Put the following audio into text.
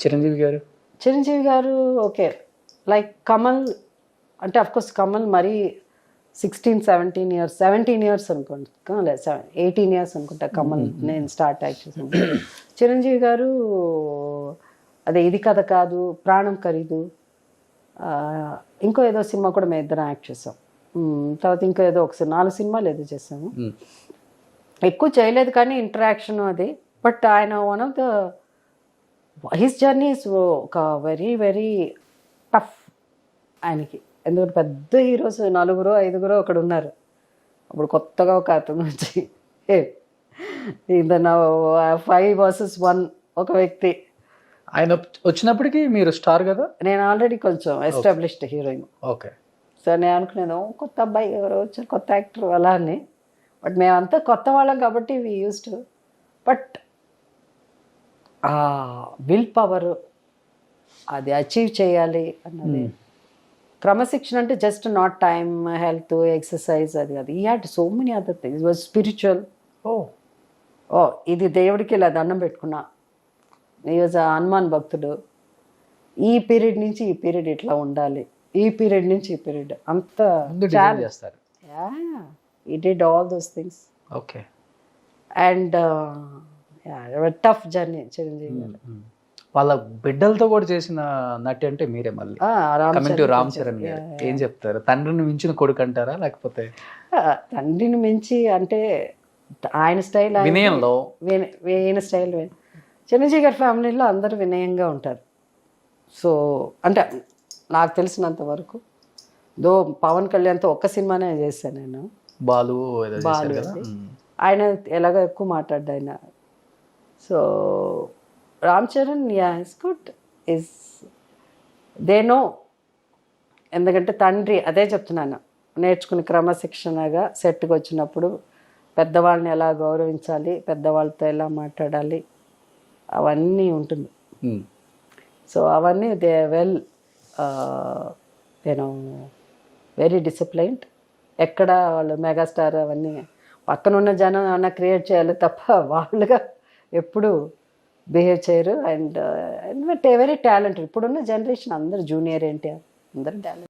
చిరంజీవి గారు okay, like Kamal అంటే of course Kamal మరీ 17 ఇయర్స్ అనుకుంటా, లేదు 18 ఇయర్స్ అనుకుంటా కమల్ నేను స్టార్ట్ యాక్ట్ చేశాను. చిరంజీవి గారు అదే ఇది కథ కాదు, ప్రాణం ఖరీదు, ఇంకో ఏదో సినిమా కూడా మేము ఇద్దరం యాక్ట్ చేసాం. తర్వాత ఇంకో ఏదో ఒకసారి 4 సినిమాలు ఏదో చేసాము. ఎక్కువ చేయలేదు కానీ ఇంటరాక్షన్ అది. బట్ ఆయన one of the his journey is ఒక వెరీ వెరీ టఫ్ ఆయనకి. ఎందుకంటే పెద్ద హీరోస్ 4-5 అక్కడ ఉన్నారు. అప్పుడు కొత్తగా ఒక అతను వచ్చి ఇదన్నా 5 versus 1 ఒక వ్యక్తి. ఆయన వచ్చినప్పటికీ మీరు స్టార్ కదా. నేను ఆల్రెడీ కొంచెం ఎస్టాబ్లిష్డ్ హీరోయిన్. ఓకే. సో నేను అనుకునేది కొత్త అబ్బాయి ఎవరో వచ్చారు, కొత్త యాక్టర్ అలా అని. బట్ మేమంతా కొత్త వాళ్ళం కాబట్టి we used. But will power అది అచీవ్ చేయాలి అన్నది, క్రమశిక్షణ అంటే just not time, health, exercise అది కాదు. ఈ had so many other things. Was spiritual. ఓ ఇది దేవుడికి ఇలా దండం పెట్టుకున్నా. ఈ వాజ్ హనుమాన్ భక్తుడు. ఈ పీరియడ్ నుంచి ఈ పీరియడ్ ఇట్లా ఉండాలి, ఈ పీరియడ్ నుంచి ఈ పీరియడ్ అంత చేస్తారు. ఈ did all those things. Okay. And tough journey Chiranjeevi గారు. వాళ్ళ బిడ్డలతో కూడా చేసిన నటి అంటే మీరే. మళ్ళీ కమింగ్ టు రామ్ చరణ్ గారు, ఏం చెప్తారు? తండ్రిని మించిన కొడుకు అంటారా, లేకపోతే? తండ్రిని మించి అంటే ఆయన స్టైల్, వినయంలో ఈయన స్టైల్. చిరంజీవి గారి ఫ్యామిలీలో అందరూ వినయంగా ఉంటారు. సో అంటే నాకు తెలిసినంత వరకు దో పవన్ కళ్యాణ్తో ఒక్క సినిమానే చేశాను నేను, బాలు. ఆయన ఎలాగో ఎక్కువ మాట్లాడ్డా ఆయన. So Ram Charan is good, is they know. ఎందుకంటే తండ్రి, అదే చెప్తున్నాను, నేర్చుకుని క్రమశిక్షణగా సెట్కి వచ్చినప్పుడు పెద్దవాళ్ళని ఎలా గౌరవించాలి, పెద్దవాళ్ళతో ఎలా మాట్లాడాలి, అవన్నీ ఉంటుంది. సో అవన్నీ they well you know very disciplined. ఎక్కడ వాళ్ళు మెగాస్టార్ అవన్నీ పక్కనున్న జనం ఏమన్నా క్రియేట్ చేయాలి తప్ప వాళ్ళుగా ఎప్పుడు బిహేవ్ చేయరు. And very talented. ఇప్పుడున్న జనరేషన్ అందరు జూనియర్ ఎన్టీఆర్, అందరూ టాలెంట్.